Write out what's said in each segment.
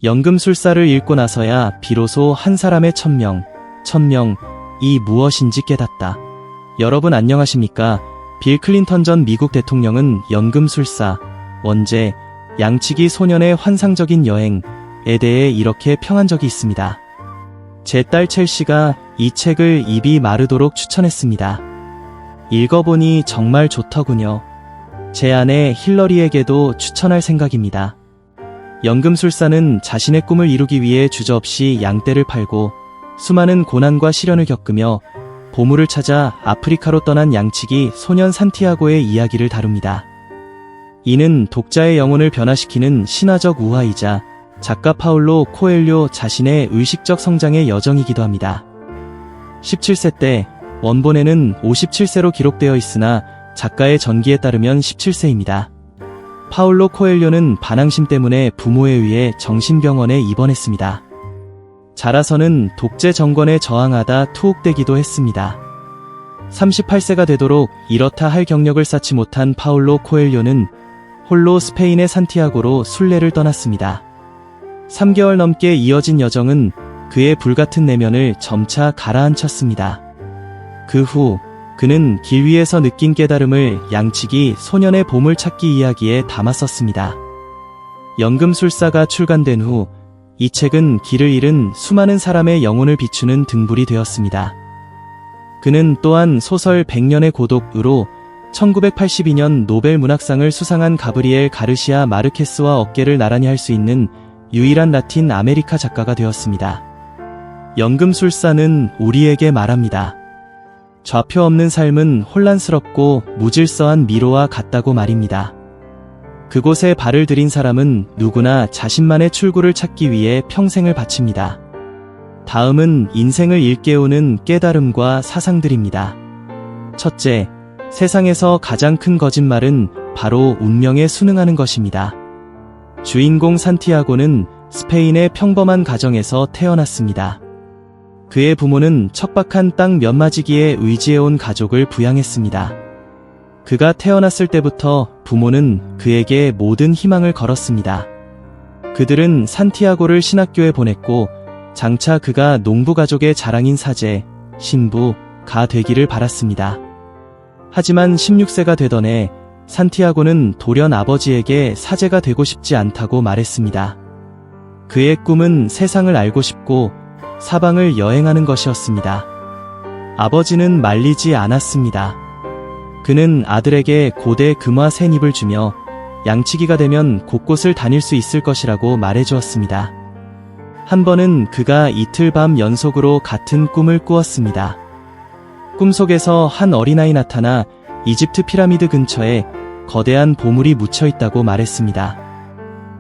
연금술사를 읽고 나서야 비로소 한 사람의 천명이 무엇인지 깨닫다. 여러분 안녕하십니까? 빌 클린턴 전 미국 대통령은 연금술사, 원제, 양치기 소년의 환상적인 여행에 대해 이렇게 평한 적이 있습니다. 제 딸 첼시가 이 책을 입이 마르도록 추천했습니다. 읽어보니 정말 좋더군요. 제 아내 힐러리에게도 추천할 생각입니다. 연금술사는 자신의 꿈을 이루기 위해 주저없이 양떼를 팔고 수많은 고난과 시련을 겪으며 보물을 찾아 아프리카로 떠난 양치기 소년 산티아고의 이야기를 다룹니다. 이는 독자의 영혼을 변화시키는 신화적 우화이자 작가 파울로 코엘료 자신의 의식적 성장의 여정이기도 합니다. 17세 때 원본에는 57세로 기록되어 있으나 작가의 전기에 따르면 17세입니다. 파울로 코엘료는 반항심 때문에 부모에 의해 정신병원에 입원했습니다. 자라서는 독재 정권에 저항하다 투옥되기도 했습니다. 38세가 되도록 이렇다 할 경력을 쌓지 못한 파울로 코엘료는 홀로 스페인의 산티아고로 순례를 떠났습니다. 3개월 넘게 이어진 여정은 그의 불같은 내면을 점차 가라앉혔습니다. 그 후 그는 길 위에서 느낀 깨달음을 양치기 소년의 보물찾기 이야기에 담아 썼습니다. 연금술사가 출간된 후 이 책은 길을 잃은 수많은 사람의 영혼을 비추는 등불이 되었습니다. 그는 또한 소설 100년의 고독으로 1982년 노벨 문학상을 수상한 가브리엘 가르시아 마르케스와 어깨를 나란히 할 수 있는 유일한 라틴 아메리카 작가가 되었습니다. 연금술사는 우리에게 말합니다. 좌표 없는 삶은 혼란스럽고 무질서한 미로와 같다고 말입니다. 그곳에 발을 들인 사람은 누구나 자신만의 출구를 찾기 위해 평생을 바칩니다. 다음은 인생을 일깨우는 깨달음과 사상들입니다. 첫째, 세상에서 가장 큰 거짓말은 바로 운명에 순응하는 것입니다. 주인공 산티아고는 스페인의 평범한 가정에서 태어났습니다. 그의 부모는 척박한 땅 몇마지기에 의지해온 가족을 부양했습니다. 그가 태어났을 때부터 부모는 그에게 모든 희망을 걸었습니다. 그들은 산티아고를 신학교에 보냈고 장차 그가 농부 가족의 자랑인 사제, 신부가 되기를 바랐습니다. 하지만 16세가 되던 해 산티아고는 돌연 아버지에게 사제가 되고 싶지 않다고 말했습니다. 그의 꿈은 세상을 알고 싶고 사방을 여행하는 것이었습니다. 아버지는 말리지 않았습니다. 그는 아들에게 고대 금화 새잎을 주며 양치기가 되면 곳곳을 다닐 수 있을 것이라고 말해주었습니다. 한 번은 그가 이틀 밤 연속으로 같은 꿈을 꾸었습니다. 꿈속에서 한 어린아이 나타나 이집트 피라미드 근처에 거대한 보물이 묻혀 있다고 말했습니다.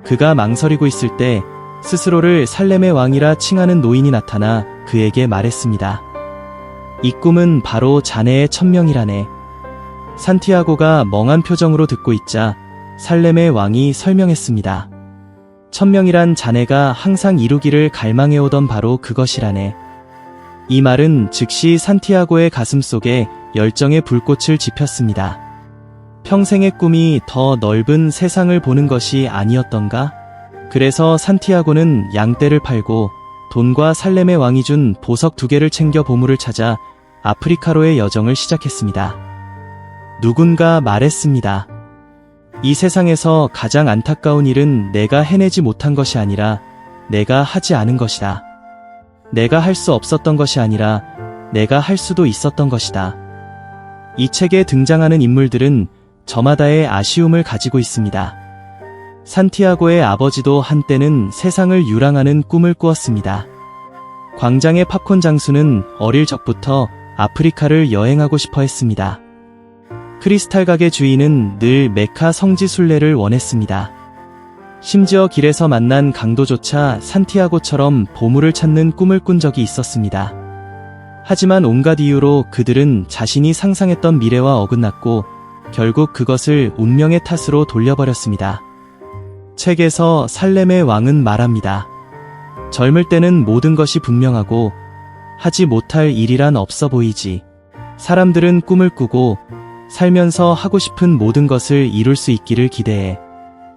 그가 망설이고 있을 때 스스로를 살렘의 왕이라 칭하는 노인이 나타나 그에게 말했습니다. 이 꿈은 바로 자네의 천명이라네. 산티아고가 멍한 표정으로 듣고 있자 살렘의 왕이 설명했습니다. 천명이란 자네가 항상 이루기를 갈망해오던 바로 그것이라네. 이 말은 즉시 산티아고의 가슴속에 열정의 불꽃을 지폈습니다. 평생의 꿈이 더 넓은 세상을 보는 것이 아니었던가? 그래서 산티아고는 양떼를 팔고 돈과 살렘의 왕이 준 보석 2개를 챙겨 보물을 찾아 아프리카로의 여정을 시작했습니다. 누군가 말했습니다. 이 세상에서 가장 안타까운 일은 내가 해내지 못한 것이 아니라 내가 하지 않은 것이다. 내가 할 수 없었던 것이 아니라 내가 할 수도 있었던 것이다. 이 책에 등장하는 인물들은 저마다의 아쉬움을 가지고 있습니다. 산티아고의 아버지도 한때는 세상을 유랑하는 꿈을 꾸었습니다. 광장의 팝콘 장수는 어릴 적부터 아프리카를 여행하고 싶어 했습니다. 크리스탈 가게 주인은 늘 메카 성지 순례를 원했습니다. 심지어 길에서 만난 강도조차 산티아고처럼 보물을 찾는 꿈을 꾼 적이 있었습니다. 하지만 온갖 이유로 그들은 자신이 상상했던 미래와 어긋났고 결국 그것을 운명의 탓으로 돌려버렸습니다. 책에서 살렘의 왕은 말합니다. 젊을 때는 모든 것이 분명하고 하지 못할 일이란 없어 보이지. 사람들은 꿈을 꾸고 살면서 하고 싶은 모든 것을 이룰 수 있기를 기대해.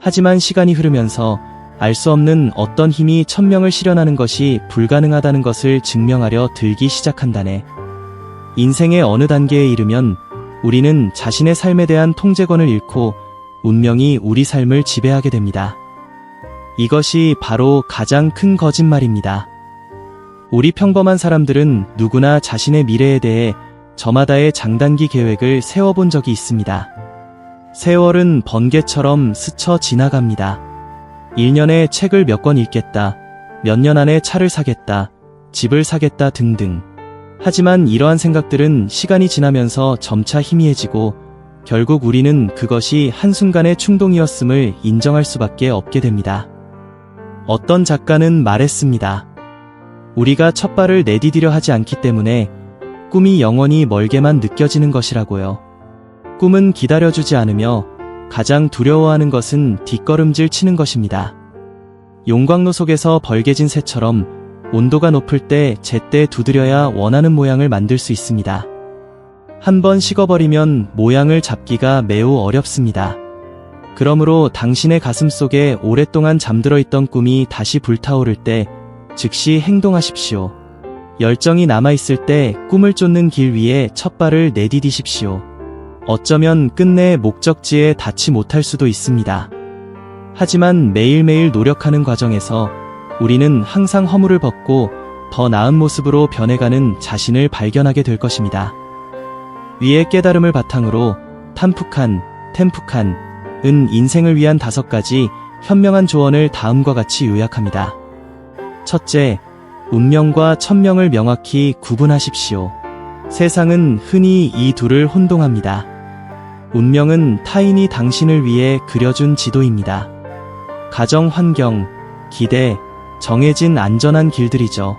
하지만 시간이 흐르면서 알 수 없는 어떤 힘이 천명을 실현하는 것이 불가능하다는 것을 증명하려 들기 시작한다네. 인생의 어느 단계에 이르면 우리는 자신의 삶에 대한 통제권을 잃고 운명이 우리 삶을 지배하게 됩니다. 이것이 바로 가장 큰 거짓말입니다. 우리 평범한 사람들은 누구나 자신의 미래에 대해 저마다의 장단기 계획을 세워본 적이 있습니다. 세월은 번개처럼 스쳐 지나갑니다. 1년에 책을 몇 권 읽겠다, 몇 년 안에 차를 사겠다, 집을 사겠다 등등. 하지만 이러한 생각들은 시간이 지나면서 점차 희미해지고 결국 우리는 그것이 한순간의 충동이었음을 인정할 수밖에 없게 됩니다. 어떤 작가는 말했습니다. 우리가 첫 발을 내디디려 하지 않기 때문에 꿈이 영원히 멀게만 느껴지는 것이라고요. 꿈은 기다려주지 않으며 가장 두려워하는 것은 뒷걸음질 치는 것입니다. 용광로 속에서 벌개진 새처럼 온도가 높을 때 제때 두드려야 원하는 모양을 만들 수 있습니다. 한번 식어버리면 모양을 잡기가 매우 어렵습니다. 그러므로 당신의 가슴 속에 오랫동안 잠들어 있던 꿈이 다시 불타오를 때 즉시 행동하십시오. 열정이 남아있을 때 꿈을 쫓는 길 위에 첫 발을 내디디십시오. 어쩌면 끝내 목적지에 닿지 못할 수도 있습니다. 하지만 매일매일 노력하는 과정에서 우리는 항상 허물을 벗고 더 나은 모습으로 변해가는 자신을 발견하게 될 것입니다. 위의 깨달음을 바탕으로 탐푹한, 템푹한, 은 인생을 위한 5가지 현명한 조언을 다음과 같이 요약합니다. 첫째, 운명과 천명을 명확히 구분하십시오. 세상은 흔히 이 둘을 혼동합니다. 운명은 타인이 당신을 위해 그려준 지도입니다. 가정 환경, 기대, 정해진 안전한 길들이죠.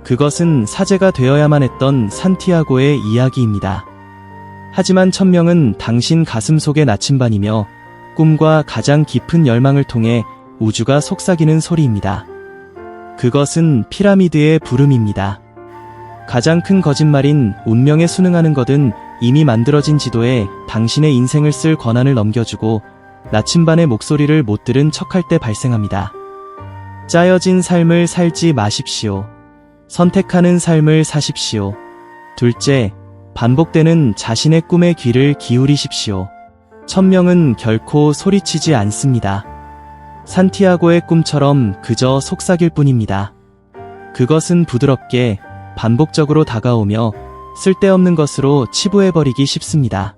그것은 사제가 되어야만 했던 산티아고의 이야기입니다. 하지만 천명은 당신 가슴 속의 나침반이며 꿈과 가장 깊은 열망을 통해 우주가 속삭이는 소리입니다. 그것은 피라미드의 부름입니다. 가장 큰 거짓말인 운명에 순응하는 것은 이미 만들어진 지도에 당신의 인생을 쓸 권한을 넘겨주고 나침반의 목소리를 못 들은 척할 때 발생합니다. 짜여진 삶을 살지 마십시오. 선택하는 삶을 사십시오. 둘째, 반복되는 자신의 꿈에 귀를 기울이십시오. 천명은 결코 소리치지 않습니다. 산티아고의 꿈처럼 그저 속삭일 뿐입니다. 그것은 부드럽게, 반복적으로 다가오며 쓸데없는 것으로 치부해버리기 쉽습니다.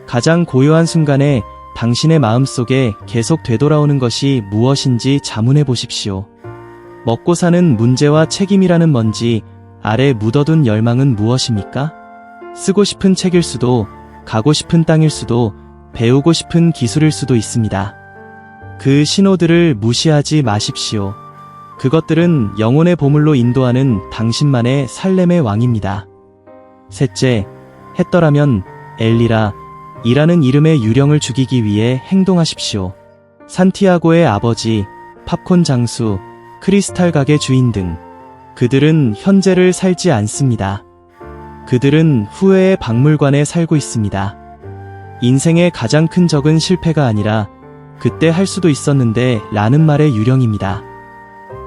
가장 고요한 순간에 당신의 마음속에 계속 되돌아오는 것이 무엇인지 자문해 보십시오. 먹고 사는 문제와 책임이라는 먼지 아래 묻어둔 열망은 무엇입니까? 쓰고 싶은 책일 수도, 가고 싶은 땅일 수도, 배우고 싶은 기술일 수도 있습니다. 그 신호들을 무시하지 마십시오. 그것들은 영혼의 보물로 인도하는 당신만의 살렘의 왕입니다. 셋째, 했더라면 엘리라 이라는 이름의 유령을 죽이기 위해 행동하십시오. 산티아고의 아버지, 팝콘 장수, 크리스탈 가게 주인 등 그들은 현재를 살지 않습니다. 그들은 후회의 박물관에 살고 있습니다. 인생의 가장 큰 적은 실패가 아니라 그때 할 수도 있었는데 라는 말의 유령입니다.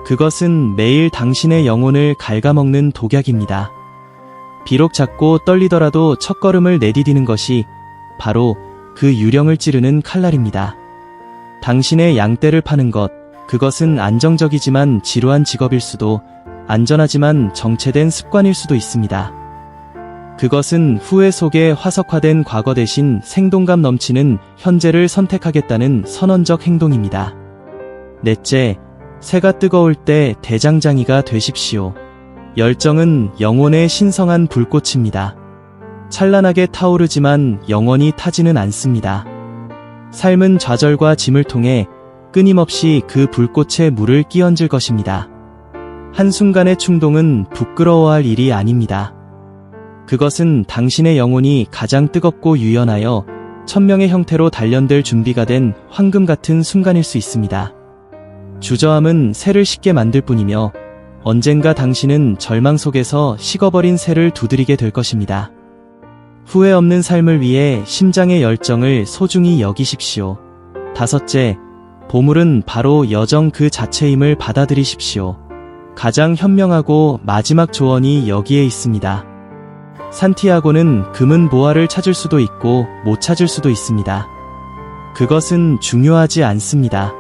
그것은 매일 당신의 영혼을 갉아먹는 독약입니다. 비록 작고 떨리더라도 첫걸음을 내디디는 것이 바로 그 유령을 찌르는 칼날입니다. 당신의 양떼를 파는 것, 그것은 안정적이지만 지루한 직업일 수도, 안전하지만 정체된 습관일 수도 있습니다. 그것은 후회 속에 화석화된 과거 대신 생동감 넘치는 현재를 선택하겠다는 선언적 행동입니다. 넷째, 새가 뜨거울 때 대장장이가 되십시오. 열정은 영혼의 신성한 불꽃입니다. 찬란하게 타오르지만 영원히 타지는 않습니다. 삶은 좌절과 짐을 통해 끊임없이 그 불꽃에 물을 끼얹을 것입니다. 한순간의 충동은 부끄러워할 일이 아닙니다. 그것은 당신의 영혼이 가장 뜨겁고 유연하여 천명의 형태로 단련될 준비가 된 황금 같은 순간일 수 있습니다. 주저함은 새를 식게 만들 뿐이며 언젠가 당신은 절망 속에서 식어버린 새를 두드리게 될 것입니다. 후회 없는 삶을 위해 심장의 열정을 소중히 여기십시오. 다섯째, 보물은 바로 여정 그 자체임을 받아들이십시오. 가장 현명하고 마지막 조언이 여기에 있습니다. 산티아고는 금은 보화를 찾을 수도 있고 못 찾을 수도 있습니다. 그것은 중요하지 않습니다.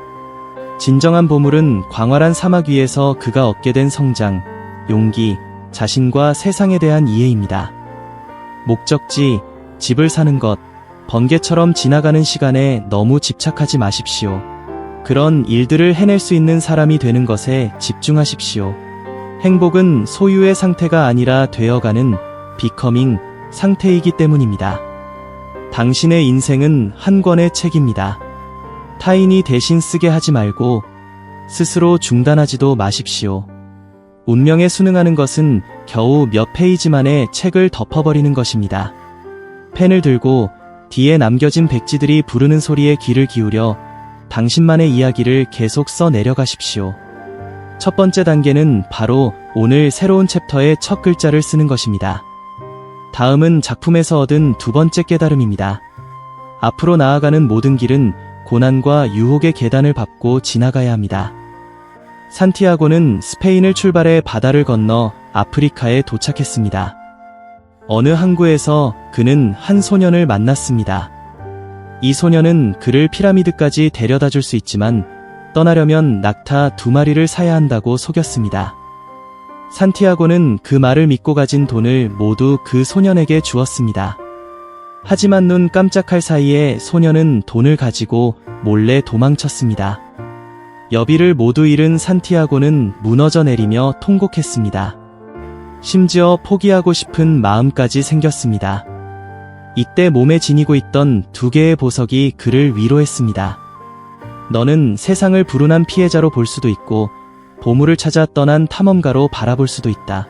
진정한 보물은 광활한 사막 위에서 그가 얻게 된 성장, 용기, 자신과 세상에 대한 이해입니다. 목적지, 집을 사는 것, 번개처럼 지나가는 시간에 너무 집착하지 마십시오. 그런 일들을 해낼 수 있는 사람이 되는 것에 집중하십시오. 행복은 소유의 상태가 아니라 되어가는 비커밍 상태이기 때문입니다. 당신의 인생은 한 권의 책입니다. 타인이 대신 쓰게 하지 말고 스스로 중단하지도 마십시오. 운명에 순응하는 것은 겨우 몇 페이지만의 책을 덮어버리는 것입니다. 펜을 들고 뒤에 남겨진 백지들이 부르는 소리에 귀를 기울여 당신만의 이야기를 계속 써 내려가십시오. 첫 번째 단계는 바로 오늘 새로운 챕터의 첫 글자를 쓰는 것입니다. 다음은 작품에서 얻은 두 번째 깨달음입니다. 앞으로 나아가는 모든 길은 고난과 유혹의 계단을 밟고 지나가야 합니다. 산티아고는 스페인을 출발해 바다를 건너 아프리카에 도착했습니다. 어느 항구에서 그는 한 소년을 만났습니다. 이 소년은 그를 피라미드까지 데려다 줄 수 있지만 떠나려면 낙타 2마리를 사야 한다고 속였습니다. 산티아고는 그 말을 믿고 가진 돈을 모두 그 소년에게 주었습니다. 하지만 눈 깜짝할 사이에 소년은 돈을 가지고 몰래 도망쳤습니다. 여비를 모두 잃은 산티아고는 무너져 내리며 통곡했습니다. 심지어 포기하고 싶은 마음까지 생겼습니다. 이때 몸에 지니고 있던 2개의 보석이 그를 위로했습니다. 너는 세상을 불운한 피해자로 볼 수도 있고 보물을 찾아 떠난 탐험가로 바라볼 수도 있다.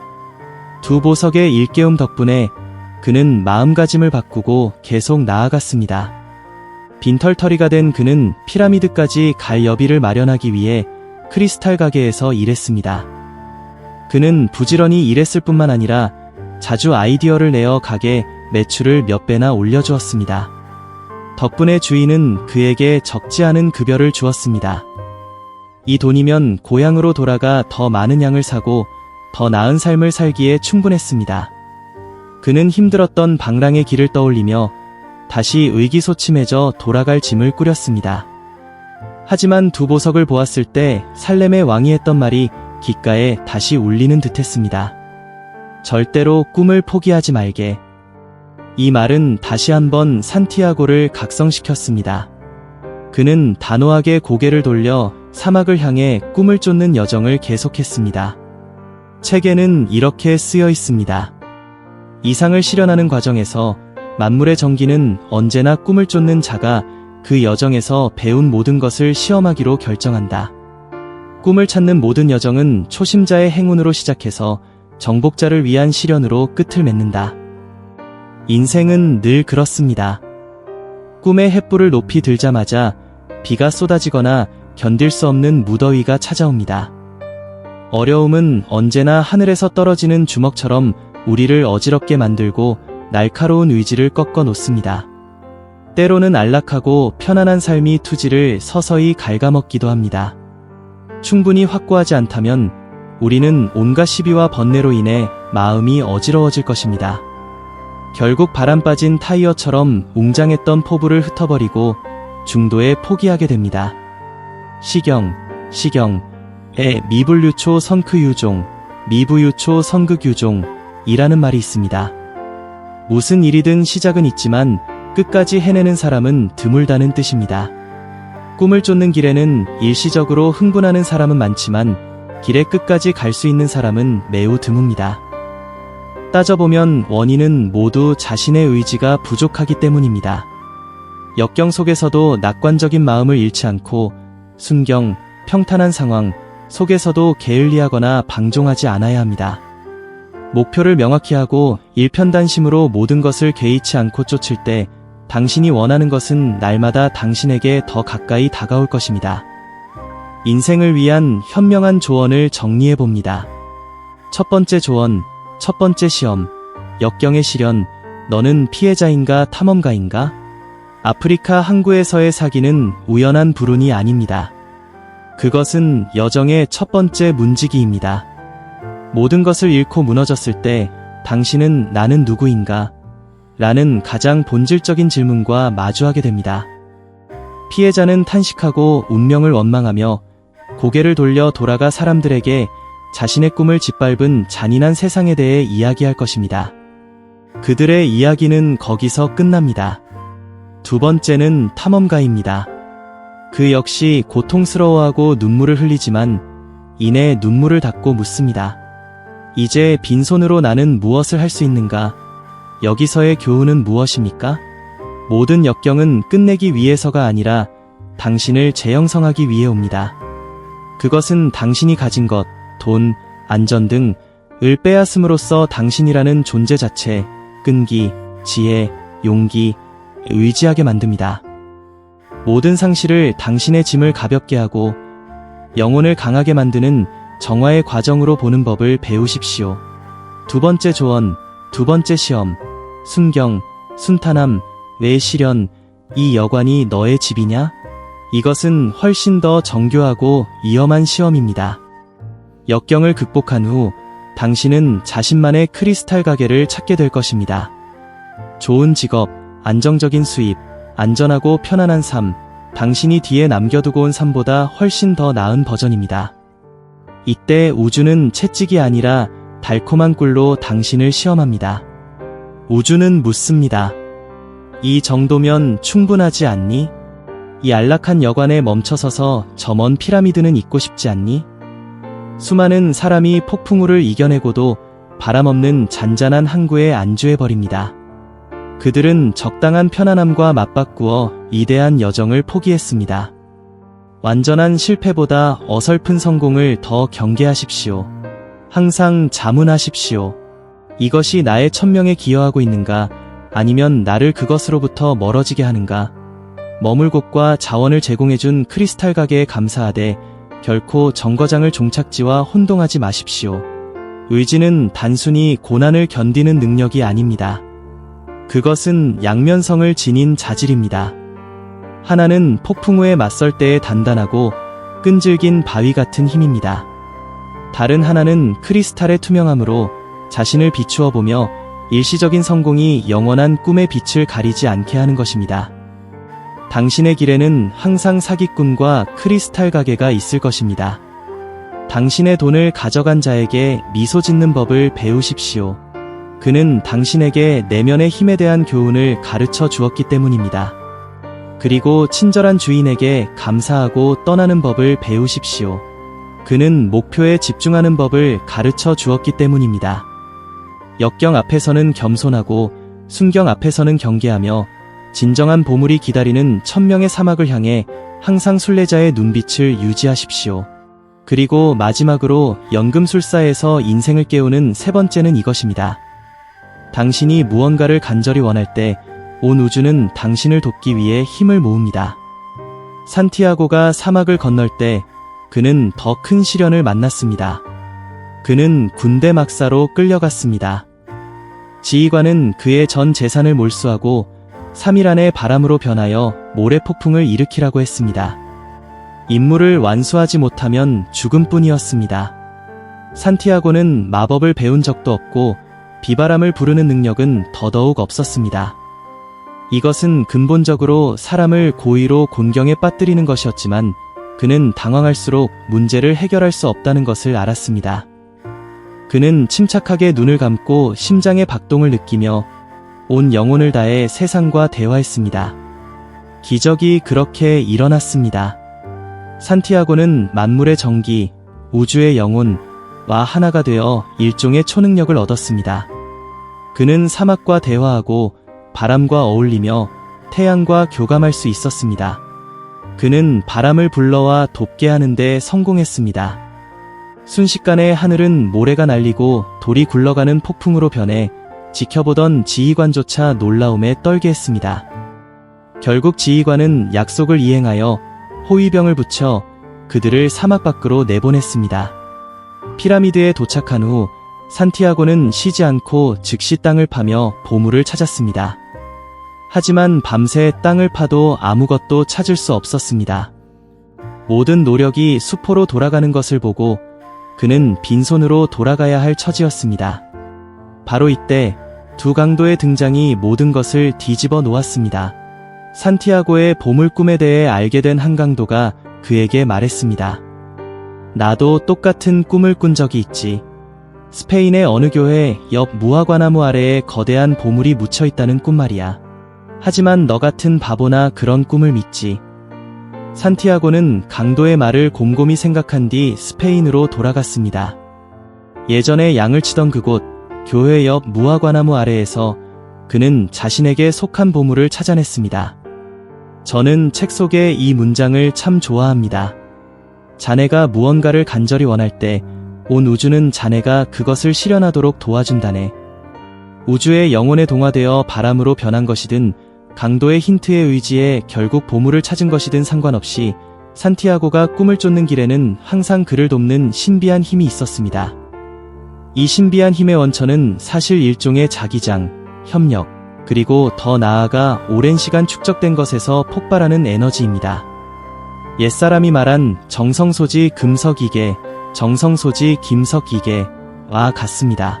2 보석의 일깨움 덕분에 그는 마음가짐을 바꾸고 계속 나아갔습니다. 빈털터리가 된 그는 피라미드까지 갈 여비를 마련하기 위해 크리스탈 가게에서 일했습니다. 그는 부지런히 일했을 뿐만 아니라 자주 아이디어를 내어 가게 매출을 몇 배나 올려주었습니다. 덕분에 주인은 그에게 적지 않은 급여를 주었습니다. 이 돈이면 고향으로 돌아가 더 많은 양을 사고 더 나은 삶을 살기에 충분했습니다. 그는 힘들었던 방랑의 길을 떠올리며 다시 의기소침해져 돌아갈 짐을 꾸렸습니다. 하지만 2 보석을 보았을 때 살렘의 왕이 했던 말이 귓가에 다시 울리는 듯했습니다. 절대로 꿈을 포기하지 말게. 이 말은 다시 한번 산티아고를 각성시켰습니다. 그는 단호하게 고개를 돌려 사막을 향해 꿈을 쫓는 여정을 계속했습니다. 책에는 이렇게 쓰여 있습니다. 이상을 실현하는 과정에서 만물의 정기는 언제나 꿈을 쫓는 자가 그 여정에서 배운 모든 것을 시험하기로 결정한다. 꿈을 찾는 모든 여정은 초심자의 행운으로 시작해서 정복자를 위한 시련으로 끝을 맺는다. 인생은 늘 그렇습니다. 꿈의 횃불을 높이 들자마자 비가 쏟아지거나 견딜 수 없는 무더위가 찾아옵니다. 어려움은 언제나 하늘에서 떨어지는 주먹처럼 우리를 어지럽게 만들고 날카로운 의지를 꺾어 놓습니다. 때로는 안락하고 편안한 삶이 투지를 서서히 갉아먹기도 합니다. 충분히 확고하지 않다면 우리는 온갖 시비와 번뇌로 인해 마음이 어지러워질 것입니다. 결국 바람 빠진 타이어처럼 웅장했던 포부를 흩어버리고 중도에 포기하게 됩니다. 시경에 미불유초 선크유종, 미부유초 선극유종 이라는 말이 있습니다. 무슨 일이든 시작은 있지만 끝까지 해내는 사람은 드물다는 뜻입니다. 꿈을 쫓는 길에는 일시적으로 흥분하는 사람은 많지만 길의 끝까지 갈 수 있는 사람은 매우 드뭅니다. 따져보면 원인은 모두 자신의 의지가 부족하기 때문입니다. 역경 속에서도 낙관적인 마음을 잃지 않고 순경, 평탄한 상황 속에서도 게을리하거나 방종하지 않아야 합니다. 목표를 명확히 하고 일편단심으로 모든 것을 개의치 않고 쫓을 때 당신이 원하는 것은 날마다 당신에게 더 가까이 다가올 것입니다. 인생을 위한 현명한 조언을 정리해봅니다. 첫 번째 조언, 첫 번째 시험, 역경의 시련, 너는 피해자인가 탐험가인가? 아프리카 항구에서의 사기는 우연한 불운이 아닙니다. 그것은 여정의 첫 번째 문지기입니다. 모든 것을 잃고 무너졌을 때 당신은 나는 누구인가? 라는 가장 본질적인 질문과 마주하게 됩니다. 피해자는 탄식하고 운명을 원망하며 고개를 돌려 돌아가 사람들에게 자신의 꿈을 짓밟은 잔인한 세상에 대해 이야기할 것입니다. 그들의 이야기는 거기서 끝납니다. 두 번째는 탐험가입니다. 그 역시 고통스러워하고 눈물을 흘리지만 이내 눈물을 닦고 묻습니다. 이제 빈손으로 나는 무엇을 할 수 있는가? 여기서의 교훈은 무엇입니까? 모든 역경은 끝내기 위해서가 아니라 당신을 재형성하기 위해 옵니다. 그것은 당신이 가진 것, 돈, 안전 등을 빼앗음으로써 당신이라는 존재 자체, 끈기, 지혜, 용기, 의지하게 만듭니다. 모든 상실을 당신의 짐을 가볍게 하고 영혼을 강하게 만드는 정화의 과정으로 보는 법을 배우십시오. 두 번째 조언, 두 번째 시험, 순경, 순탄함, 왜 시련, 이 여관이 너의 집이냐? 이것은 훨씬 더 정교하고 위험한 시험입니다. 역경을 극복한 후 당신은 자신만의 크리스탈 가게를 찾게 될 것입니다. 좋은 직업, 안정적인 수입, 안전하고 편안한 삶, 당신이 뒤에 남겨두고 온 삶보다 훨씬 더 나은 버전입니다. 이때 우주는 채찍이 아니라 달콤한 꿀로 당신을 시험합니다. 우주는 묻습니다. 이 정도면 충분하지 않니? 이 안락한 여관에 멈춰서서 저 먼 피라미드는 잊고 싶지 않니? 수많은 사람이 폭풍우를 이겨내고도 바람 없는 잔잔한 항구에 안주해버립니다. 그들은 적당한 편안함과 맞바꾸어 위대한 여정을 포기했습니다. 완전한 실패보다 어설픈 성공을 더 경계하십시오. 항상 자문하십시오. 이것이 나의 천명에 기여하고 있는가? 아니면 나를 그것으로부터 멀어지게 하는가? 머물 곳과 자원을 제공해준 크리스탈 가게에 감사하되 결코 정거장을 종착지와 혼동하지 마십시오. 의지는 단순히 고난을 견디는 능력이 아닙니다. 그것은 양면성을 지닌 자질입니다. 하나는 폭풍우에 맞설 때의 단단하고 끈질긴 바위 같은 힘입니다. 다른 하나는 크리스탈의 투명함으로 자신을 비추어 보며 일시적인 성공이 영원한 꿈의 빛을 가리지 않게 하는 것입니다. 당신의 길에는 항상 사기꾼과 크리스탈 가게가 있을 것입니다. 당신의 돈을 가져간 자에게 미소 짓는 법을 배우십시오. 그는 당신에게 내면의 힘에 대한 교훈을 가르쳐 주었기 때문입니다. 그리고 친절한 주인에게 감사하고 떠나는 법을 배우십시오. 그는 목표에 집중하는 법을 가르쳐 주었기 때문입니다. 역경 앞에서는 겸손하고 순경 앞에서는 경계하며 진정한 보물이 기다리는 천명의 사막을 향해 항상 순례자의 눈빛을 유지하십시오. 그리고 마지막으로 연금술사에서 인생을 깨우는 세 번째는 이것입니다. 당신이 무언가를 간절히 원할 때 온 우주는 당신을 돕기 위해 힘을 모읍니다. 산티아고가 사막을 건널 때 그는 더 큰 시련을 만났습니다. 그는 군대 막사로 끌려갔습니다. 지휘관은 그의 전 재산을 몰수하고 3일 안에 바람으로 변하여 모래폭풍을 일으키라고 했습니다. 임무를 완수하지 못하면 죽음뿐이었습니다. 산티아고는 마법을 배운 적도 없고 비바람을 부르는 능력은 더더욱 없었습니다. 이것은 근본적으로 사람을 고의로 곤경에 빠뜨리는 것이었지만 그는 당황할수록 문제를 해결할 수 없다는 것을 알았습니다. 그는 침착하게 눈을 감고 심장의 박동을 느끼며 온 영혼을 다해 세상과 대화했습니다. 기적이 그렇게 일어났습니다. 산티아고는 만물의 정기, 우주의 영혼과 하나가 되어 일종의 초능력을 얻었습니다. 그는 사막과 대화하고 바람과 어울리며 태양과 교감할 수 있었습니다. 그는 바람을 불러와 돕게 하는 데 성공했습니다. 순식간에 하늘은 모래가 날리고 돌이 굴러가는 폭풍으로 변해 지켜보던 지휘관조차 놀라움에 떨게 했습니다. 결국 지휘관은 약속을 이행하여 호위병을 붙여 그들을 사막 밖으로 내보냈습니다. 피라미드에 도착한 후 산티아고는 쉬지 않고 즉시 땅을 파며 보물을 찾았습니다. 하지만 밤새 땅을 파도 아무것도 찾을 수 없었습니다. 모든 노력이 수포로 돌아가는 것을 보고 그는 빈손으로 돌아가야 할 처지였습니다. 바로 이때 두 강도의 등장이 모든 것을 뒤집어 놓았습니다. 산티아고의 보물 꿈에 대해 알게 된 한 강도가 그에게 말했습니다. 나도 똑같은 꿈을 꾼 적이 있지. 스페인의 어느 교회 옆 무화과나무 아래에 거대한 보물이 묻혀 있다는 꿈 말이야. 하지만 너 같은 바보나 그런 꿈을 믿지. 산티아고는 강도의 말을 곰곰이 생각한 뒤 스페인으로 돌아갔습니다. 예전에 양을 치던 그곳 교회 옆 무화과나무 아래에서 그는 자신에게 속한 보물을 찾아냈습니다. 저는 책 속의 이 문장을 참 좋아합니다. 자네가 무언가를 간절히 원할 때 온 우주는 자네가 그것을 실현하도록 도와준다네. 우주의 영혼에 동화되어 바람으로 변한 것이든 강도의 힌트에 의지해 결국 보물을 찾은 것이든 상관없이 산티아고가 꿈을 쫓는 길에는 항상 그를 돕는 신비한 힘이 있었습니다. 이 신비한 힘의 원천은 사실 일종의 자기장, 협력, 그리고 더 나아가 오랜 시간 축적된 것에서 폭발하는 에너지입니다. 옛사람이 말한 정성소지 금석이게, 정성소지 김석이게와 같습니다.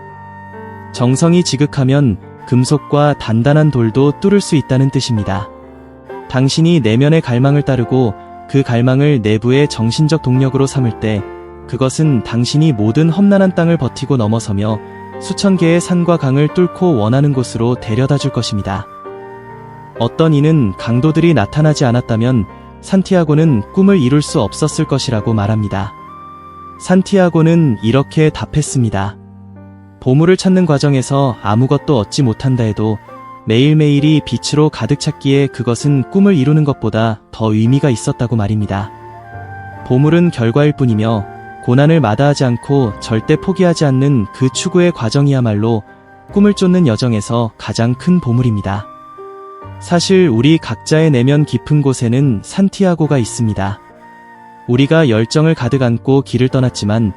정성이 지극하면 금속과 단단한 돌도 뚫을 수 있다는 뜻입니다. 당신이 내면의 갈망을 따르고 그 갈망을 내부의 정신적 동력으로 삼을 때 그것은 당신이 모든 험난한 땅을 버티고 넘어서며 수천 개의 산과 강을 뚫고 원하는 곳으로 데려다 줄 것입니다. 어떤 이는 강도들이 나타나지 않았다면 산티아고는 꿈을 이룰 수 없었을 것이라고 말합니다. 산티아고는 이렇게 답했습니다. 보물을 찾는 과정에서 아무것도 얻지 못한다 해도 매일매일이 빛으로 가득 찼기에 그것은 꿈을 이루는 것보다 더 의미가 있었다고 말입니다. 보물은 결과일 뿐이며 고난을 마다하지 않고 절대 포기하지 않는 그 추구의 과정이야말로 꿈을 쫓는 여정에서 가장 큰 보물입니다. 사실 우리 각자의 내면 깊은 곳에는 산티아고가 있습니다. 우리가 열정을 가득 안고 길을 떠났지만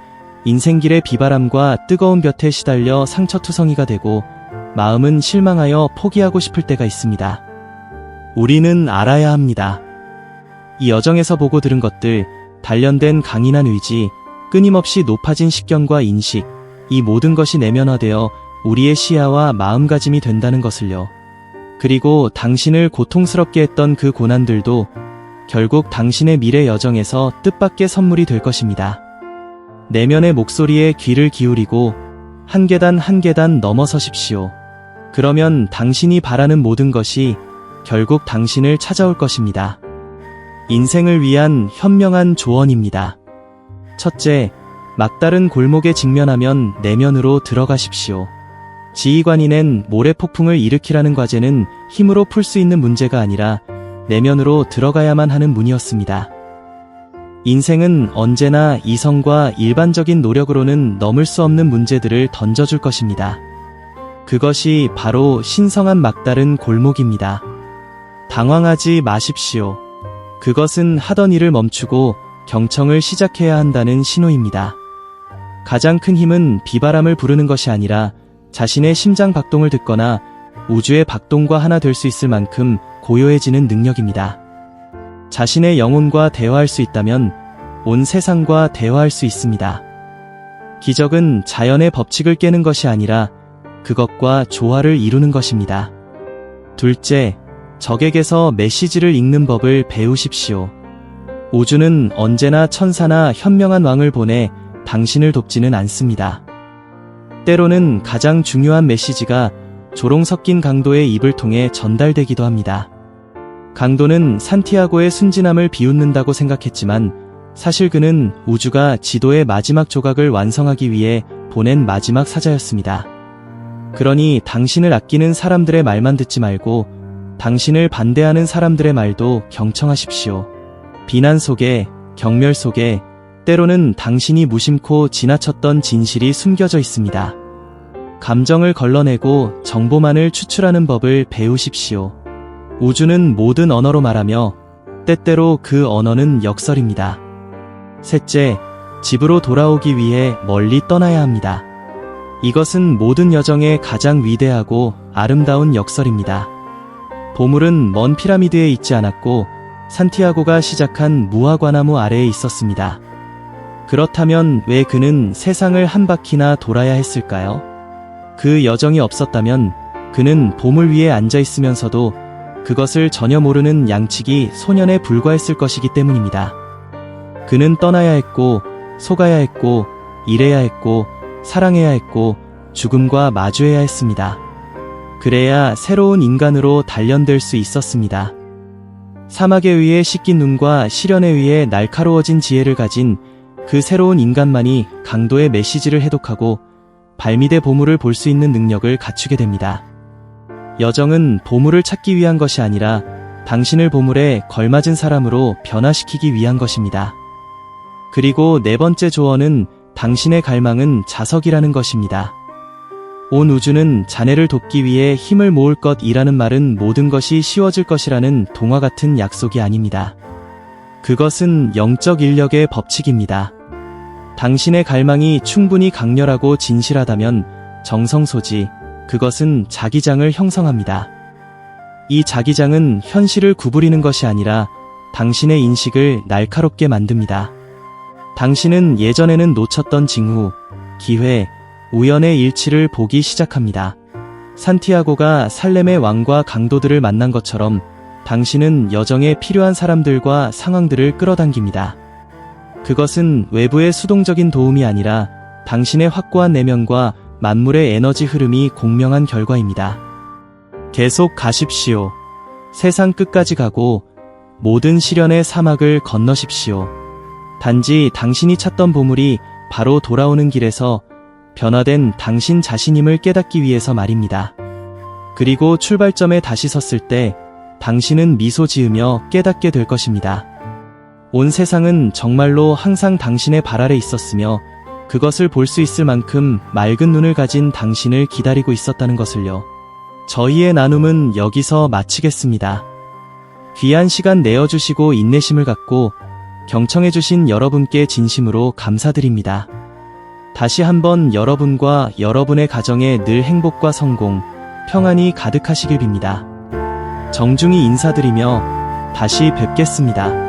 인생길의 비바람과 뜨거운 볕에 시달려 상처투성이가 되고 마음은 실망하여 포기하고 싶을 때가 있습니다. 우리는 알아야 합니다. 이 여정에서 보고 들은 것들, 단련된 강인한 의지, 끊임없이 높아진 식견과 인식, 이 모든 것이 내면화되어 우리의 시야와 마음가짐이 된다는 것을요. 그리고 당신을 고통스럽게 했던 그 고난들도 결국 당신의 미래 여정에서 뜻밖의 선물이 될 것입니다. 내면의 목소리에 귀를 기울이고 한 계단 한 계단 넘어서십시오. 그러면 당신이 바라는 모든 것이 결국 당신을 찾아올 것입니다. 인생을 위한 현명한 조언입니다. 첫째, 막다른 골목에 직면하면 내면으로 들어가십시오. 지휘관이 낸 모래폭풍을 일으키라는 과제는 힘으로 풀 수 있는 문제가 아니라 내면으로 들어가야만 하는 문이었습니다. 인생은 언제나 이성과 일반적인 노력으로는 넘을 수 없는 문제들을 던져줄 것입니다. 그것이 바로 신성한 막다른 골목입니다. 당황하지 마십시오. 그것은 하던 일을 멈추고 경청을 시작해야 한다는 신호입니다. 가장 큰 힘은 비바람을 부르는 것이 아니라 자신의 심장 박동을 듣거나 우주의 박동과 하나 될 수 있을 만큼 고요해지는 능력입니다. 자신의 영혼과 대화할 수 있다면 온 세상과 대화할 수 있습니다. 기적은 자연의 법칙을 깨는 것이 아니라 그것과 조화를 이루는 것입니다. 둘째, 적에게서 메시지를 읽는 법을 배우십시오. 우주는 언제나 천사나 현명한 왕을 보내 당신을 돕지는 않습니다. 때로는 가장 중요한 메시지가 조롱 섞인 강도의 입을 통해 전달되기도 합니다. 강도는 산티아고의 순진함을 비웃는다고 생각했지만 사실 그는 우주가 지도의 마지막 조각을 완성하기 위해 보낸 마지막 사자였습니다. 그러니 당신을 아끼는 사람들의 말만 듣지 말고 당신을 반대하는 사람들의 말도 경청하십시오. 비난 속에, 경멸 속에 때로는 당신이 무심코 지나쳤던 진실이 숨겨져 있습니다. 감정을 걸러내고 정보만을 추출하는 법을 배우십시오. 우주는 모든 언어로 말하며 때때로 그 언어는 역설입니다. 셋째, 집으로 돌아오기 위해 멀리 떠나야 합니다. 이것은 모든 여정의 가장 위대하고 아름다운 역설입니다. 보물은 먼 피라미드에 있지 않았고 산티아고가 시작한 무화과나무 아래에 있었습니다. 그렇다면 왜 그는 세상을 한 바퀴나 돌아야 했을까요? 그 여정이 없었다면 그는 보물 위에 앉아 있으면서도 그것을 전혀 모르는 양치기 소년에 불과했을 것이기 때문입니다. 그는 떠나야 했고, 속아야 했고, 일해야 했고, 사랑해야 했고, 죽음과 마주해야 했습니다. 그래야 새로운 인간으로 단련될 수 있었습니다. 사막에 의해 씻긴 눈과 시련에 의해 날카로워진 지혜를 가진 그 새로운 인간만이 강도의 메시지를 해독하고 발밑의 보물을 볼 수 있는 능력을 갖추게 됩니다. 여정은 보물을 찾기 위한 것이 아니라 당신을 보물에 걸맞은 사람으로 변화시키기 위한 것입니다. 그리고 네 번째 조언은 당신의 갈망은 자석이라는 것입니다. 온 우주는 자네를 돕기 위해 힘을 모을 것이라는 말은 모든 것이 쉬워질 것이라는 동화 같은 약속이 아닙니다. 그것은 영적 인력의 법칙입니다. 당신의 갈망이 충분히 강렬하고 진실하다면 정성소지, 그것은 자기장을 형성합니다. 이 자기장은 현실을 구부리는 것이 아니라 당신의 인식을 날카롭게 만듭니다. 당신은 예전에는 놓쳤던 징후, 기회, 우연의 일치를 보기 시작합니다. 산티아고가 살렘의 왕과 강도들을 만난 것처럼 당신은 여정에 필요한 사람들과 상황들을 끌어당깁니다. 그것은 외부의 수동적인 도움이 아니라 당신의 확고한 내면과 만물의 에너지 흐름이 공명한 결과입니다. 계속 가십시오. 세상 끝까지 가고 모든 시련의 사막을 건너십시오. 단지 당신이 찾던 보물이 바로 돌아오는 길에서 변화된 당신 자신임을 깨닫기 위해서 말입니다. 그리고 출발점에 다시 섰을 때 당신은 미소 지으며 깨닫게 될 것입니다. 온 세상은 정말로 항상 당신의 발 아래 있었으며 그것을 볼 수 있을 만큼 맑은 눈을 가진 당신을 기다리고 있었다는 것을요. 저희의 나눔은 여기서 마치겠습니다. 귀한 시간 내어주시고 인내심을 갖고 경청해주신 여러분께 진심으로 감사드립니다. 다시 한번 여러분과 여러분의 가정에 늘 행복과 성공, 평안이 가득하시길 빕니다. 정중히 인사드리며 다시 뵙겠습니다.